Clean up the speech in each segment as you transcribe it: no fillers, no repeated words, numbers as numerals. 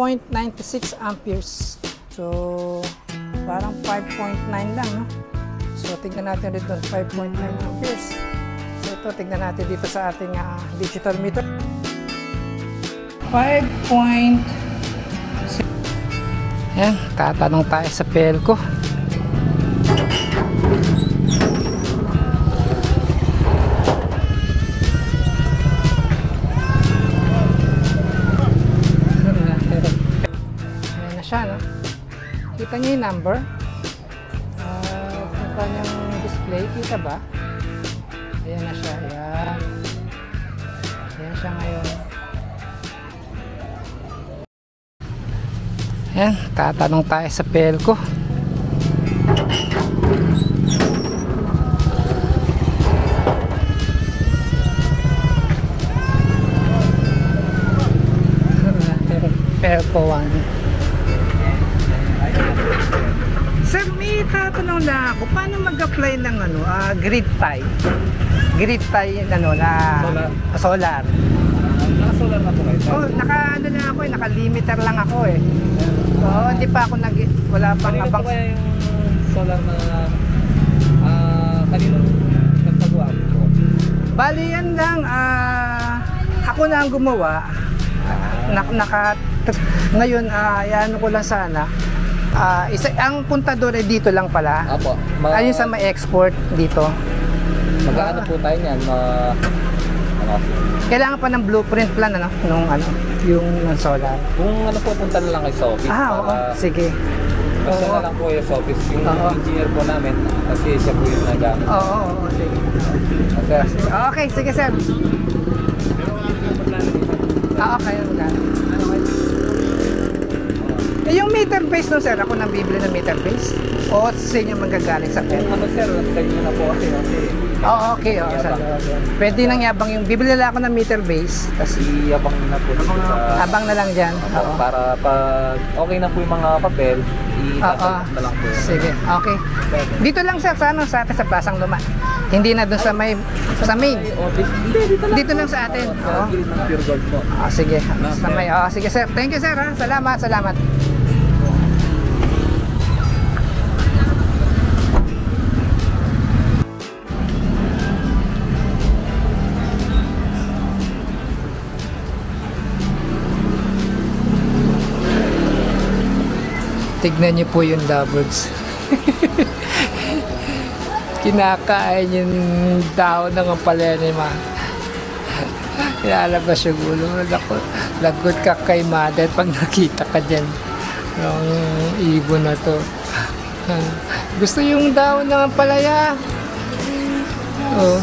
5.96 amperes. So, parang 5.9 lang, no? So, tignan natin dito, 5.9 amperes. So, ito, tignan natin dito sa ating digital meter. 5.6. Yan, tatanong tayo sa Pelco. Ayan na siya, no? Kita niyo yung number? Yung kanyang display, kita ba? Ayan na siya, ayan. Ayan siya ngayon. Ayan, tatanong tayo sa Pelco. Pelco 1. Sir, may tatanong na ako, paano mag-apply ng grid tie? Grid tie na solar. Naka-solar na po kayo? Oh, naka-limiter lang ako eh. Oo, hindi pa ako wala pang abang. Kaya yung solar na kanino nagpagawa po? Bali yan lang, ako na ang gumawa. Ngayon, yan ko lang sana. Ang puntador ay dito lang pala. Apo. Ayun sa may export dito. Mag-ano po tayo niyan? Kailangan pa ng blueprint plan yung solar. Kung po, punta na lang kayo sa office. Oo, sige. Basta na lang po kayo sa office. Yung engineer po namin, kasi siya po yung nagamit. Oo, sige. Okay, sige sir. Okay, magkano? Yung meter base no sir, ako nang bibili ng meter base? O sa inyo manggagaling sa pen? Sir, sa inyo na po kasi. Okay. Pwede nang yabang yung bibili lang ako ng meter base. Tapos iyabang na po. abang na lang dyan. Para pag okay na po yung mga papel, itatapos na lang po. Sige, okay. Dito lang sir, sa atin sa Plasang Luma. Hindi na dun sa main. Dito lang sa atin. Pure gold po. Sige. Sige sir. Thank you sir. Salamat. Tignan niyo po yung lovebirds. Kinakain yung daon ng ampalaya. Ilalabas yung ulo. Lagot ka kay mother pag nakita ka dyan. Yung ibon na to. Gusto yung daon ng ampalaya. Oh.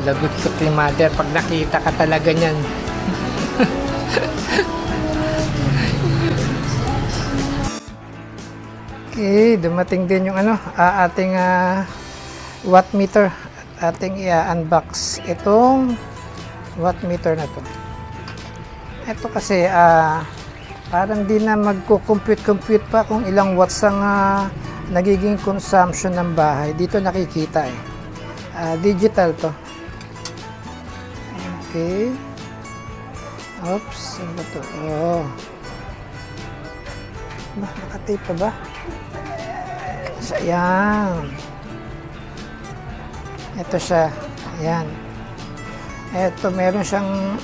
Lagot ka kay mother pag nakita ka talaga nyan. Okay, dumating din yung ating watt meter. Ating i-unbox itong watt meter na to. Ito kasi parang di na magko-compute pa kung ilang watts ang nagiging consumption ng bahay. Dito nakikita eh. Digital to. Okay. Oops, ano ba to? Oh. Nakatape pa ba? Ayan. Ito siya. Ayan. Ito, meron siyang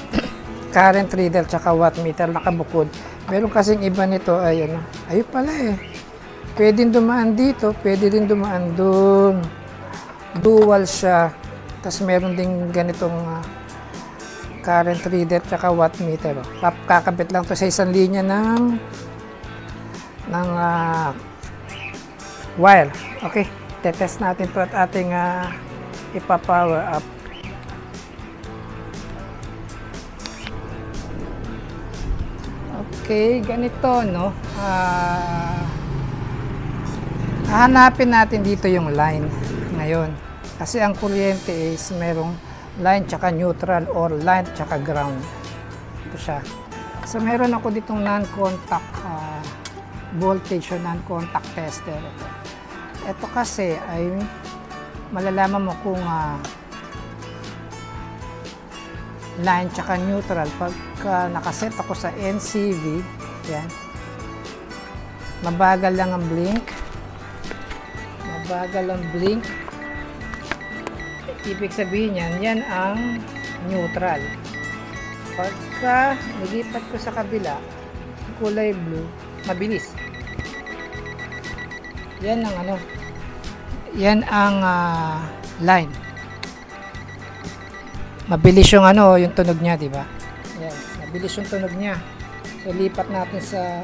current reader tsaka watt meter nakabukod. Meron kasing iba nito ay ayun pala eh. Pwede dumaan dito, pwede din dumaan doon. Dual siya. Tapos meron din ganitong current reader tsaka watt meter. Kakabit lang to sa isang linya ng wire. Okay, tetest natin to at ating ipa-power up. Okay, ganito no. Hahanapin natin dito yung line ngayon. Kasi ang kuryente is merong line tsaka neutral or line tsaka ground. Ito siya. So meron ako ditong non-contact voltage o non-contact tester. Ito kasi ay malalaman mo kung line tsaka neutral. Pagka nakaset ako sa NCV, yan, mabagal lang ang blink. Mabagal ang blink. Ibig sabihin yan ang neutral. Pagka nilipat ko sa kabila, kulay blue, mabilis. Yan ang ano, yan ang line. Mabilis yung ano, yung tunog niya, di ba? Yan, mabilis yung tunog niya. So lipat natin sa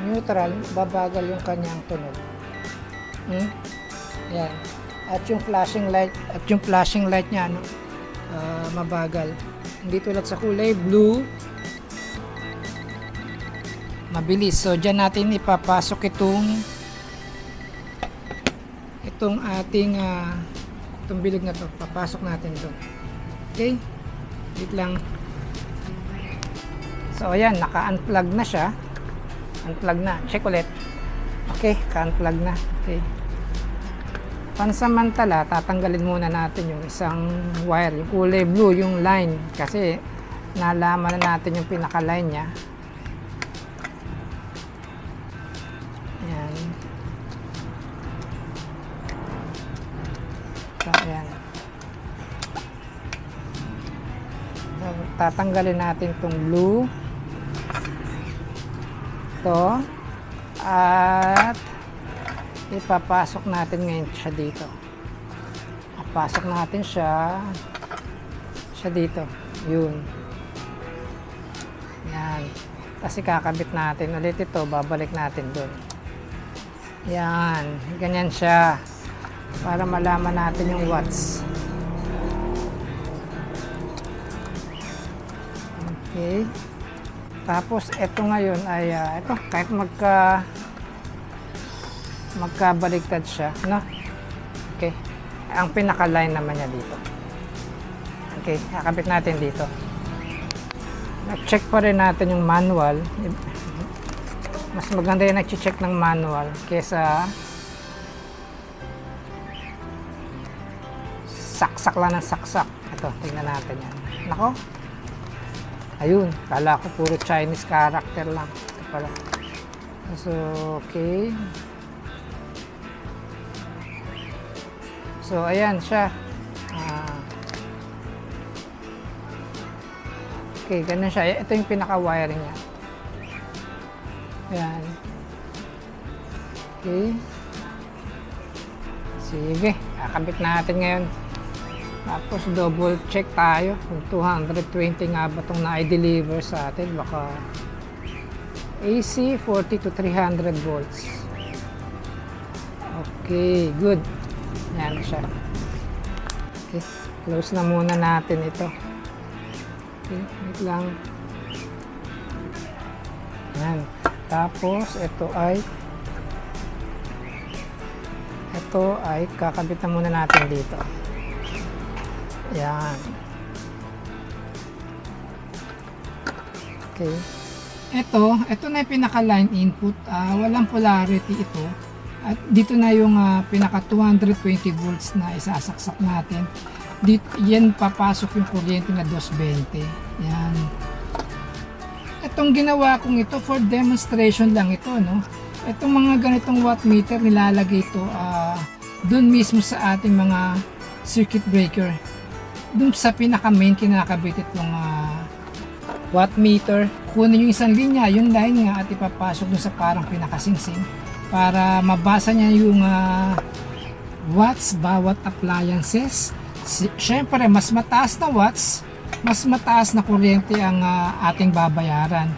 neutral, babagal yung kanyang tunog. Yan. At yung flashing light niya, ano, mabagal. Hindi tulad sa kulay blue, mabilis. So diyan natin ipapasok itong ating itong bilog na to. Papasok natin doon. Okay? Wait lang. So ayan, naka-unplug na siya. Unplug na. Check ulit. Okay, ka-unplug na. Okay. Pansamantala, tatanggalin muna natin yung isang wire, yung kulay blue, yung line, kasi nalaman na natin yung pinaka-line niya. Ayan. So, ayan. So, tatanggalin natin itong blue. Ito. At ipapasok natin ngayon siya dito. Papasok natin siya dito. Yun. Yan. Tapos ikakabit natin ulit ito. Babalik natin doon. Yan. Ganyan siya. Para malaman natin yung watts. Okay. Tapos ito ngayon ay ito, kahit magkabaligtad siya, no? Okay. Ang pinaka-line naman niya dito. Okay, kakabit natin dito. Nag-check pa rin natin yung manual. Mas maganda yung nag-check ng manual kesa saksak lang ng saksak. Ito, tingnan natin yan. Nako. Ayun, kala ko puro Chinese character lang. Ito pala. So, okay. So, ayan siya. Okay, ganun siya. Ito yung pinaka-wiring niya. Ayan. Okay. Sige, kakabit natin ngayon. Tapos, double check tayo. Kung 220 nga ba itong na-deliver sa atin. Baka AC 40 to 300 volts. Okay, good. Yan siya. Okay, close na muna natin ito. Okay, wait lang. Yan. Tapos, ito ay kakabitan muna natin dito. Yan. Okay. Ito na yung pinaka-line input. Walang polarity ito. At dito na yung pinaka 220 volts na isasaksak natin. Yan papasok yung kuryente na 220. Yan. Itong ginawa kong ito for demonstration lang ito, no? Itong mga ganitong watt meter nilalagay ito dun mismo sa ating mga circuit breaker. Dun sa pinaka main kinakabit itong watt meter. Kunin yung isang linya, yung line nga, at ipapasok dun sa parang pinakasingsing para mabasa niya yung watts bawat appliances. Siyempre, mas mataas na watts, mas mataas na kuryente ang ating babayaran.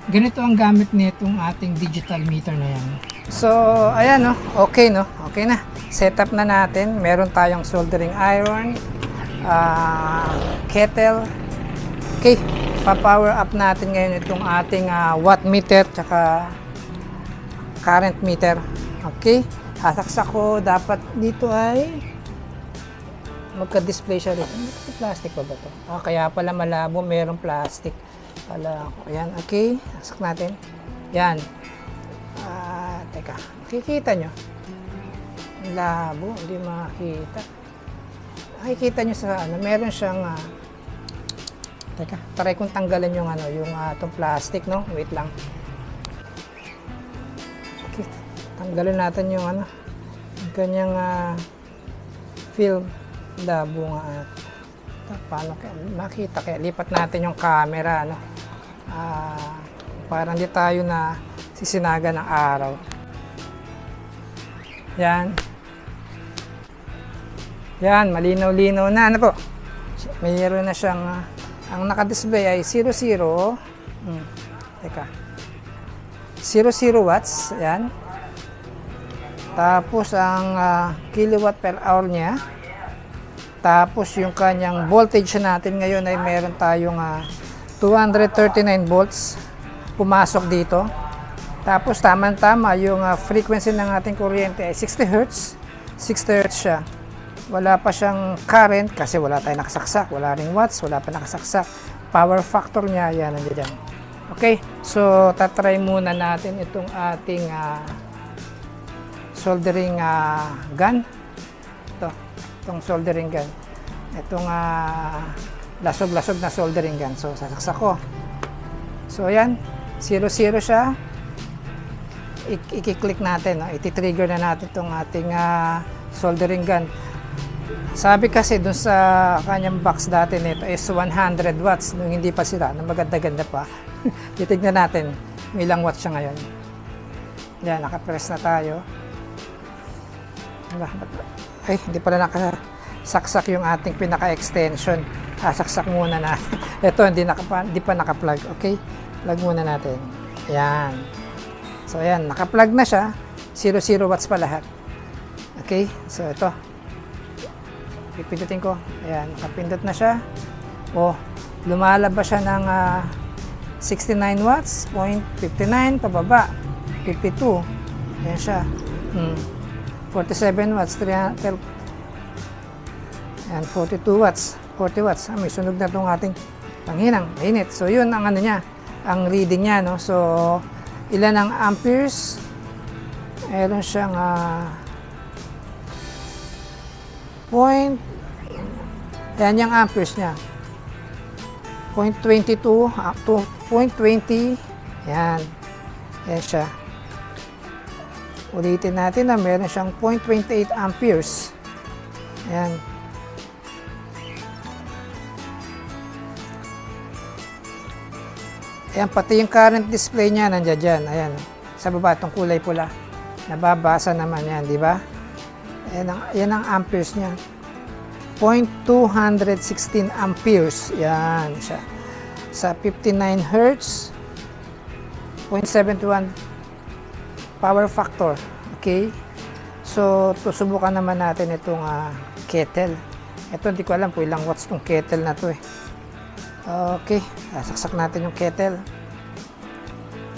Ganito ang gamit nitong ating digital meter na yan. So, ayan, no? Okay, no? Okay na. Setup na natin. Meron tayong soldering iron, kettle. Okay, pa-power up natin ngayon itong ating watt meter tsaka current meter. Okay, sasaksak ko. Dapat dito ay magka-display siya rito. May plastic pa ba ito? Kaya pala malabo, mayroong plastic pala. Ayan, okay, sasak natin. Yan. Teka, kikita nyo? Labo, hindi makikita. Nakikita nyo sa ano, meron siyang Teka, try kong tanggalin yung ano, yung itong plastic, no? Wait lang. Okay, tanggalin natin yung ano, yung kanyang film. Labo nga at paano kaya makita, kaya lipat natin yung camera, no? Para hindi tayo na sisinaga ng araw. Yan. Yan, malinaw-linaw na. Ano po? Mayroon na siyang ang naka-display ay 00. Teka. 00 watts. Yan. Tapos ang kilowatt per hour niya. Tapos yung kanyang voltage natin ngayon ay meron tayong 239 volts pumasok dito. Tapos tama-tama yung frequency ng ating kuryente ay 60 Hz. 60 Hz siya. Wala pa siyang current kasi wala tayong nakasaksak. Wala ring watts, wala pa nakasaksak. Power factor niya, yan nandiyan. Okay, so tatry muna natin itong ating soldering gun. Itong soldering gun. Itong lasog-lasog na soldering gun. So sasaksak ko. So ayan, 00 siya. I-click natin, no? I-trigger na natin itong ating soldering gun. Sabi kasi dun sa kanyang box dati nito is 100 watts nung hindi pa sila, na maganda-ganda pa. Titignan natin ilang watts siya ngayon. Yan, nakapress na tayo. Ay, hindi pala nakasaksak yung ating pinaka-extension. Saksak muna na. Ito, hindi pa naka-plug. Okay? Plug muna natin. Yan. So, ayan, naka-plug na siya. 00 watts pa lahat. Okay? So, ito. Pipindutin ko. Ayan, nakapindot na siya. O, lumalabas siya ng 69 watts, 0.59, pababa. 52. Ayan siya. 47 watts, 312. Ayan, 42 watts, 40 watts. May sunog na itong ating panghinang. Mainit. So, yun ang ano niya, ang reading niya, no? So, ilan ang amperes? Meron siyang yan yung amperes niya. 0.22 to 0.20. Yan. Yan siya. Ulitin natin na meron siyang 0.28 amperes. Yan. Ayan, pati yung current display niya nandiyan dyan. Ayan. Sa baba, itong kulay pula. Nababasa naman yan, di ba? Yan ang amperes niya. 0.216 amperes. Yan siya. Sa 59 Hz, 0.71 power factor. Okay? So, susubukan naman natin itong kettle. Ito, hindi ko alam kung ilang watts itong kettle na to eh. Okay. Saksak natin yung kettle.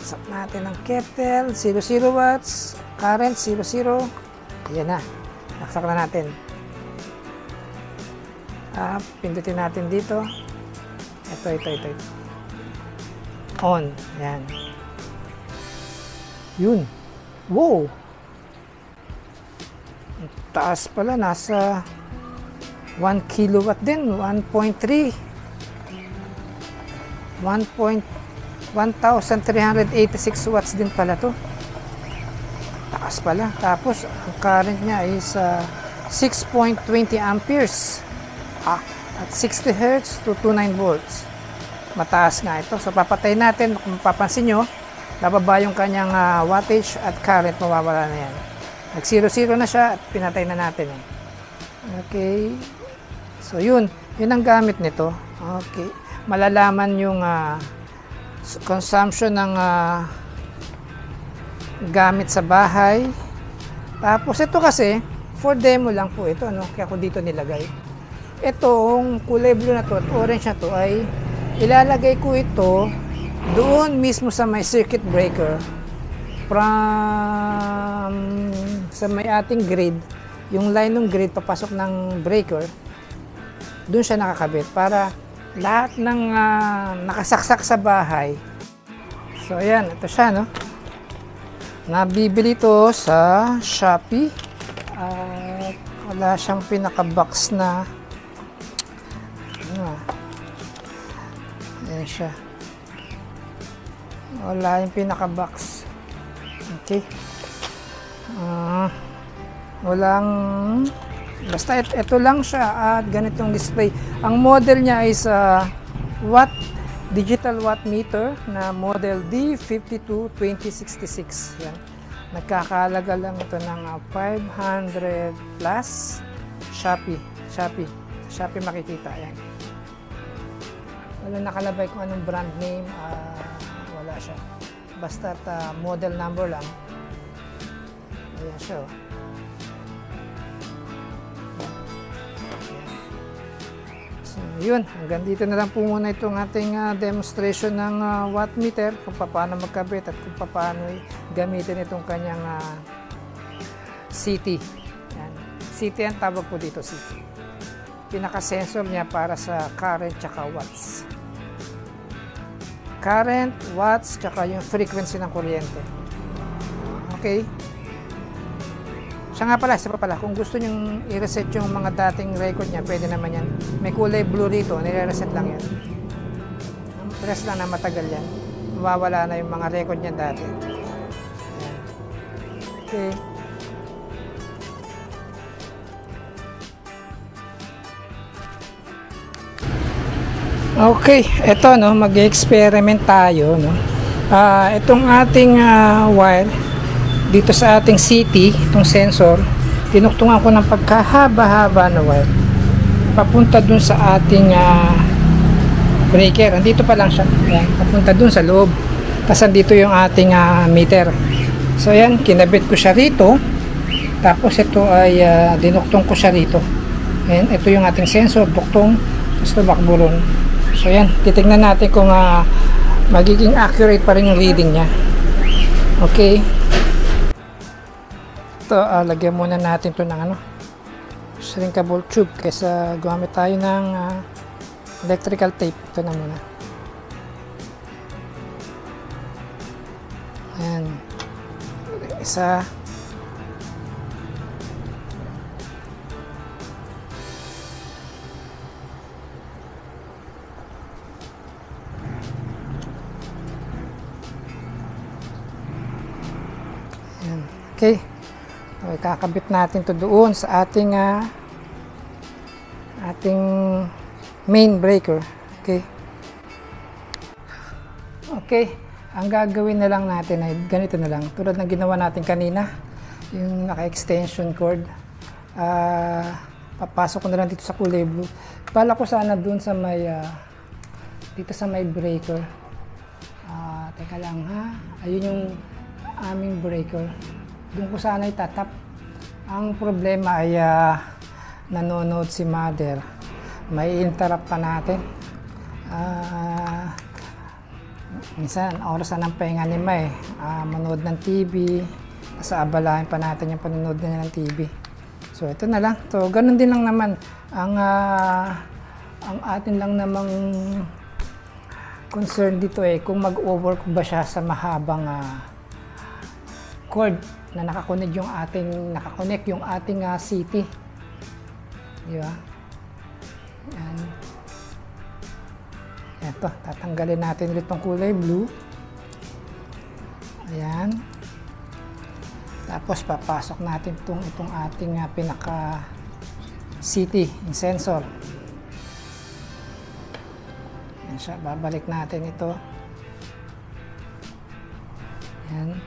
Saksak natin ang kettle. 00 watts. Current, 00. Ayan na. Saksak na natin. Pindutin natin dito. Ito. On. Yan. Yun. Wow! Taas pala. Nasa 1 kilowatt din. 1.3. 1,386 watts din pala to. Taas pala. Tapos, ang current niya is 6.20 amperes. At 60 Hz to 29 volts. Mataas nga ito. So, papatay natin. Kung mapapansin nyo, bababa yung kanyang wattage at current. Mawawala na yan. Nag-0-0 na siya at pinatay na natin. Okay. So, yun. Yun ang gamit nito. Okay. Malalaman yung consumption ng gamit sa bahay. Tapos, ito kasi, for demo lang po ito. Ano? Kaya ko dito nilagay. Itong kulay blue na to at orange na to ay ilalagay ko ito doon mismo sa may circuit breaker from sa may ating grid. Yung line ng grid papasok ng breaker, doon siya nakakabit para lahat ng nakasaksak sa bahay. So ayan, ito siya, no? Nabibili to sa Shopee at wala siyang pinaka-box na Ayan siya. Wala yung pinaka-box. Okay. Walang... Basta ito lang siya at ganitong display. Ang model niya is digital watt meter na model D522066. Yan. Nagkakalaga lang ito ng 500 plus. Shopee makikita. Yan. Wala nakalabay kung anong brand name. Wala siya. Basta model number lang. Ayan siya. So, yun. Hanggang dito na lang po muna itong ating demonstration ng watt meter, kung paano magkabit at kung paano gamitin itong kanyang CT. Yan. CT ang tawag po dito, CT. Pinaka-sensor niya para sa current tsaka watts. Current, watts, tsaka yung frequency ng kuryente. Okay? Siya nga pala, isa pa pala, kung gusto nyong i-reset yung mga dating record niya, pwede naman yan. May kulay blue rito, nire-reset lang yan. Press lang na matagal yan. Mawawala na yung mga record niya dati. Ayan. Okay. Okay, eto no, mag-experiment tayo no. Itong ating wire dito sa ating CT, itong sensor, tinuktungan ko ng pagkahaba-haba na wire papunta dun sa ating breaker. Andito pa lang siya. Ayan, papunta dun sa loob. Tapos andito yung ating meter. So ayan, kinabit ko siya rito. Tapos ito ay dinuktong ko siya rito. Ayan, ito yung ating sensor, duktong, tapos tumakbo ron. So ayan, titignan natin kung magiging accurate pa rin yung reading niya. Okay. Ito, lagyan muna natin ito ng shrinkable tube kaysa gumamit tayo ng electrical tape. Ito na muna. Ayan. Isa. Ayan. Okay. Okay, kakabit natin to doon sa ating main breaker. Okay. Okay, ang gagawin na lang natin ay ganito na lang. Tulad ng ginawa natin kanina, yung naka-extension cord. Papasok ko na lang dito sa kulay blue. Pala ko sana doon sa may dito sa may breaker. Teka lang ha. Ayun yung aming breaker. Doon ko sana itatap. Ang problema ay nanonood si mother. May interrupt pa natin. Minsan, orasan ng pahinga ni May. Manood ng TV. Tapos abalahin pa natin yung panonood niya ng TV. So, ito na lang. So, ganun din lang naman. Ang atin lang namang concern dito kung mag-overwork ba siya sa mahabang cord na nakakonect yung ating CT. Di ba? Yan. Ito, tatanggalin natin ulit itong kulay blue. Ayan. Tapos papasok natin itong ating pinaka CT, yung sensor. Ayan siya, babalik natin ito. Ayan.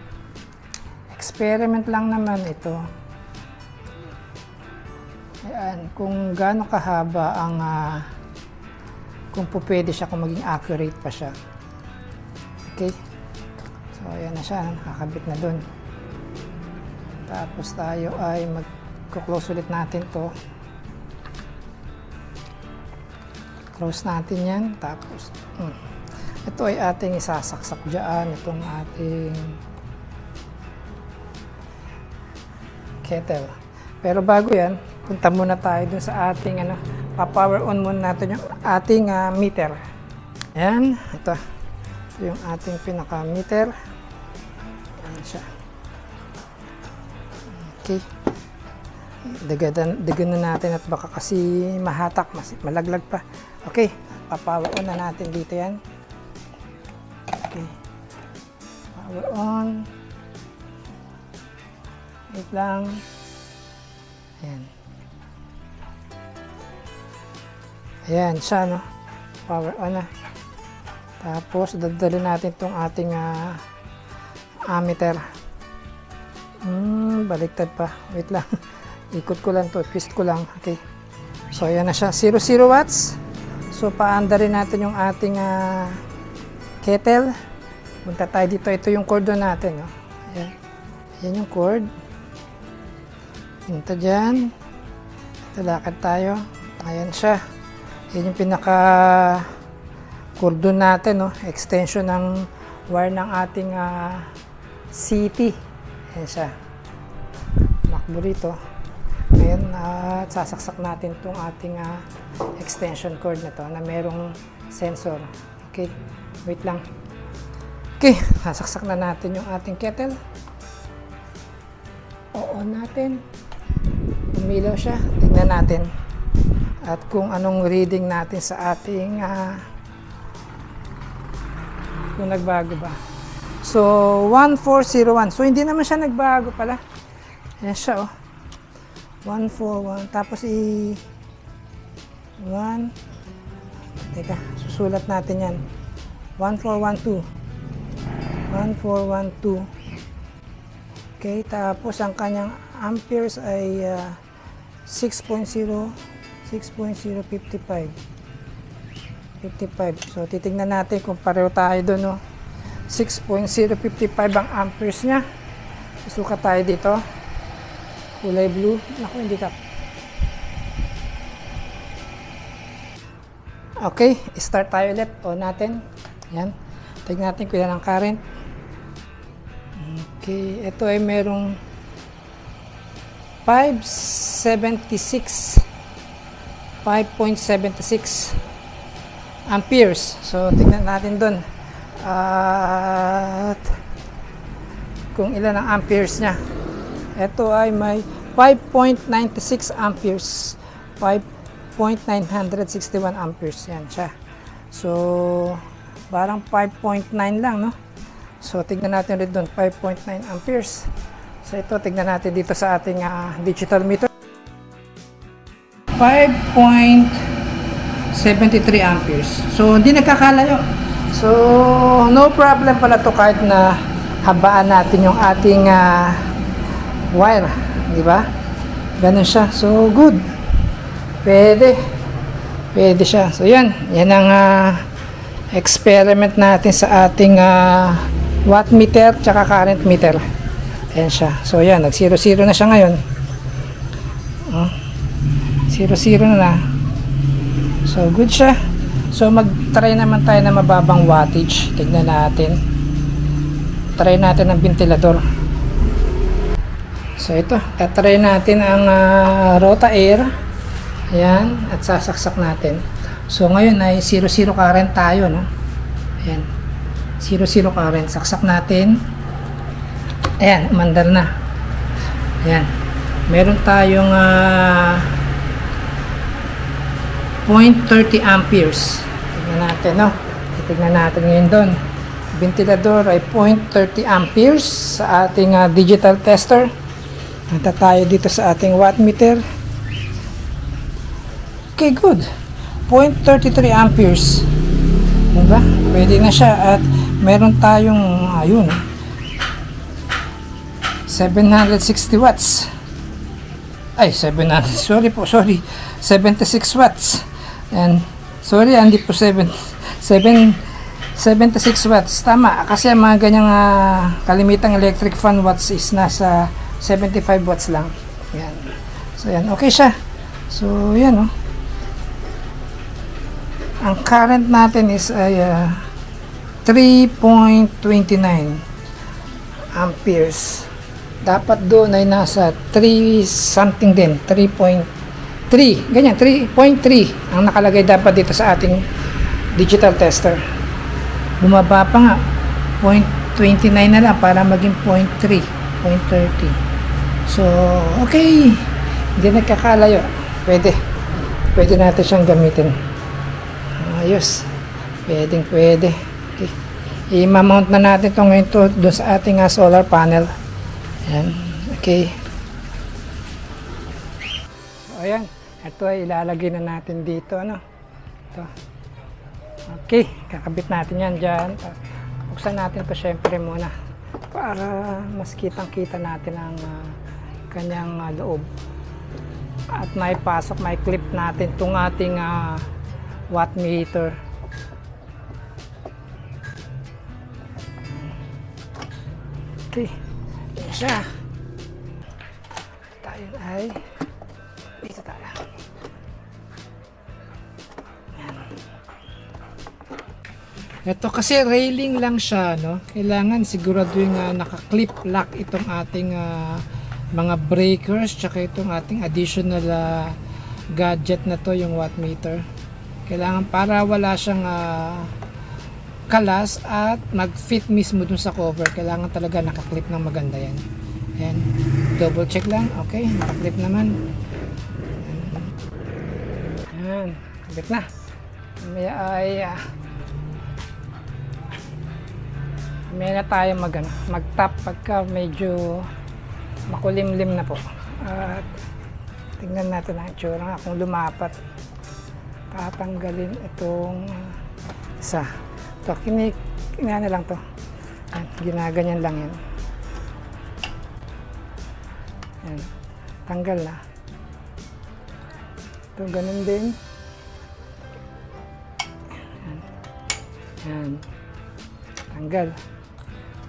Experiment lang naman ito. Ayan, kung gaano kahaba ang kung pwede siya, kung maging accurate pa siya. Okay. So, ayan na siya. Nakakabit na dun. Tapos tayo ay mag-close ulit natin to. Close natin yan. Tapos, ito ay ating isasaksak dyan. Itong ating kettle. Pero bago yan, punta muna tayo dun sa ating pa-power on muna natin yung ating meter. Ayan, ito yung ating pinaka-meter. Ayan siya. Okay. Daganan na natin at baka kasi mahatak, malaglag pa. Okay, papower on na natin dito yan. Okay. Power on. Wait lang. Ayan. Ayan siya, no? Power on na. Tapos, dadalhin natin itong ating ammeter. Baliktad pa. Wait lang. Ikot ko lang to. Twist ko lang. Okay. So, ayan na siya. 00 watts. So, paanda rin natin yung ating kettle. Punta tayo dito. Ito yung cord natin. No? Ayan. Ayan yung cord. Punta dyan. Ito, lakad tayo. Ayan siya. Yan yung pinaka cordon natin, no? Extension ng wire ng ating CT. Yan siya. Makbo rito. Ngayon, sasaksak natin itong ating extension cord na to na merong sensor. Okay, wait lang. Okay, sasaksak na natin yung ating kettle. On natin. Umilaw siya. Tignan natin. At kung anong reading natin sa ating kung nagbago ba. So, 1401. So, hindi naman siya nagbago pala. Ayan siya, oh. 141. Tapos, 1. Teka, susulat natin yan. 1412. 1412. Okay, tapos ang kanyang amperes ay 6.055. 55. So, titingnan natin kung pareho tayo doon, no? 6.055 ang amperes niya. Susukat tayo dito. Kulay blue. Naku, hindi ka. Okay, start tayo ulit. On natin. Yan. Tignan natin kung yan ang current. Okay, ito ay merong 5.76 amperes. So, tignan natin doon. At kung ilan ang amperes niya. Ito ay may 5.96 amperes. 5.961 amperes. Yan siya. So, parang 5.9 lang, no? So, tignan natin rin doon. 5.9 amperes. So, ito, tignan natin dito sa ating digital meter. 5.73 amperes. So, hindi nagkakalayo. So, no problem pala to kahit na habaan natin yung ating wire. Di ba? Ganun siya. So, good. Pwede. Pwede siya. So, yan. Yan ang experiment natin sa ating watt meter tsaka current meter. Ayan siya. So, yan. Nag-0-0 na siya ngayon. 0-0 na. So, good siya. So, mag-try naman tayo na mababang wattage. Tignan natin. Try natin ang ventilador. So, ito. Tatry natin ang Rota Air. Ayan. At sasaksak natin. So, ngayon ay 0-0 current tayo, no? Ayan. 0-0 current. Saksak natin. Ayan. Umandar na. Ayan. Meron tayong 0.30 amperes. Tignan natin, no? Tignan natin ngayon doon. Ventilador ay 0.30 amperes sa ating digital tester. Punta tayo dito sa ating watt meter. Okay, good. 0.33 amperes. Diba? Pwede na siya. At meron tayong, ayun, 760 watts. Ay, 700. Sorry po, sorry. 76 watts. And, sorry, hindi po 76 watts. Tama, kasi mga ganyang kalimitang electric fan watts is nasa 75 watts lang. Yan. So, yan. Okay siya. So, yan, oh. Ang current natin is ay 3.29 amperes. Dapat doon ay nasa 3 something din. 3.3. Ganyan, 3.3 ang nakalagay dapat dito sa ating digital tester. Bumaba pa nga. 0.29 na lang para maging 0.3. 0.30. So, okay. Hindi nagkakalayo. Pwede. Pwede natin siyang gamitin. Ayos. Pwede. Okay. I-mount na natin ito ngayon doon sa ating solar panel. Ayan. Okay. So, ayan. Ito ay ilalagay na natin dito. Ano? Ito. Okay. Kakabit natin yan dyan. Buksan natin ito syempre muna. Para mas kitang-kita natin ang kanyang loob. At may pasok, may clip natin itong ating watt meter. Okay, yan siya. Tayo ay dito tayo. Yan. Ito kasi railing lang siya, no? Kailangan siguraduhin naka-clip lock itong ating mga breakers, tsaka itong ating additional gadget na to, yung watt meter. Kailangan para wala siyang kalas at mag-fit mismo dun sa cover. Kailangan talaga nakaklip ng maganda yan. Ayan. Double check lang. Okay, nakaklip naman. Ayan. Kabit na. Mamaya ay mamaya na tayo mag-tap pagka medyo makulimlim na po. At tingnan natin ang itsura kung lumapat. Tatanggalin itong isa. So, na lang to. Ginaganyan lang yan. Yan. Tanggal na. Ito, ganun din. Yan. Yan. Tanggal.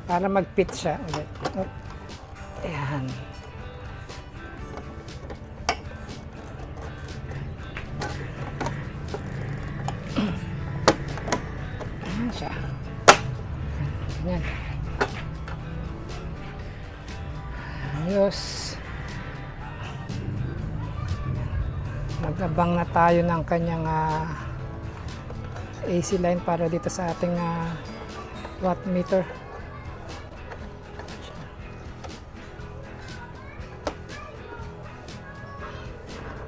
Para mag-fit siya ulit. Oh. Ayan. Siya. Ganyan. Ayos. Mag-abang na tayo ng kanyang AC line para dito sa ating watt meter.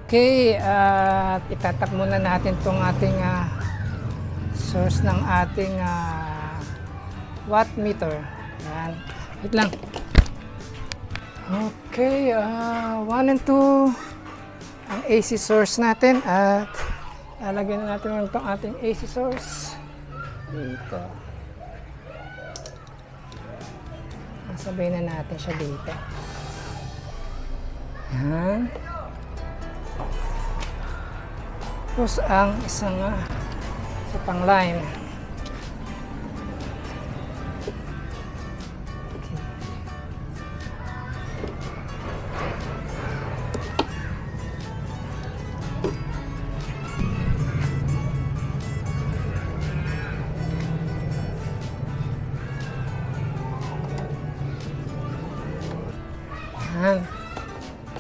Okay, at itatak muna natin itong ating source ng ating watt meter. Yan. Wait lang. Okay, 1 and 2 ang AC source natin at lalagyan na natin itong ating AC source dito. Sabay na natin siya dito. Yan. Tapos ang isang pang line.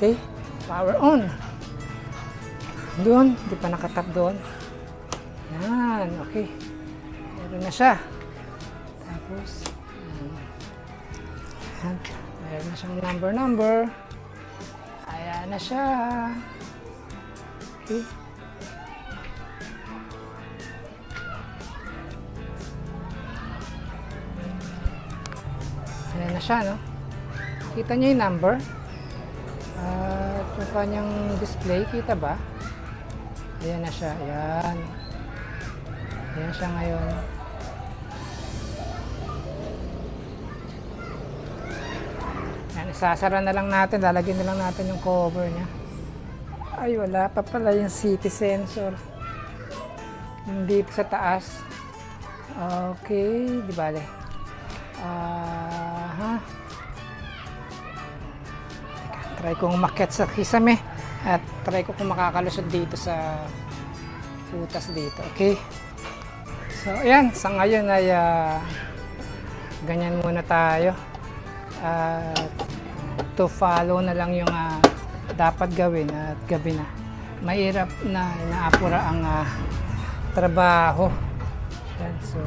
Okay, power on. Doon, hindi pa nakatap doon. Yan, okay. Meron na siya. Tapos, yan. Meron na siyang number. Ayan na siya. Okay. Ayan na siya, no? Kita niyo yung number. At yung kanyang display, kita ba? Ayan na siya. Ayan. Ayan siya ngayon. Ayan, isasara na lang natin. Lalagyan na lang natin yung cover niya. Ay, wala pa pala yung city sensor. Hindi sa taas. Okay, di bale. Try kong umakyat sa kisame at try ko kung makakalusot dito sa butas dito. Okay. So, ayan. Sa ngayon ay ganyan muna tayo. To follow na lang yung dapat gawin at gabi na. Mahirap na inaapura ang trabaho. Ayan. So,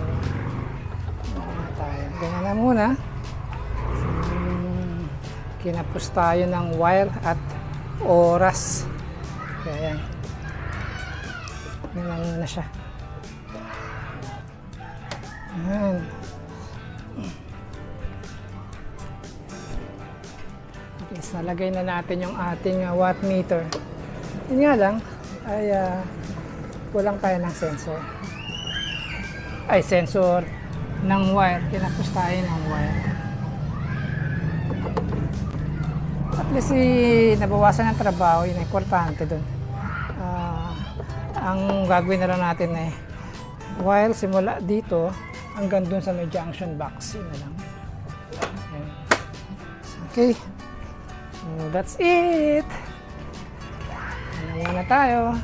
tayo. Ganyan na muna. Kinapos tayo ng wire at oras. Kaya yan. Ganyan muna siya. Ayan. At least nalagay na natin yung ating watt meter. Yun nga lang, ay kulang tayo ng sensor. Ay, sensor ng wire. Kinapos tayo ng wire. At least nabawasan ng trabaho, yun importante dun. Ang gagawin na lang natin ay wire simula dito hanggang dun sa may junction box. Yun na lang. Ayan. Okay. So, that's it. Ano muna tayo.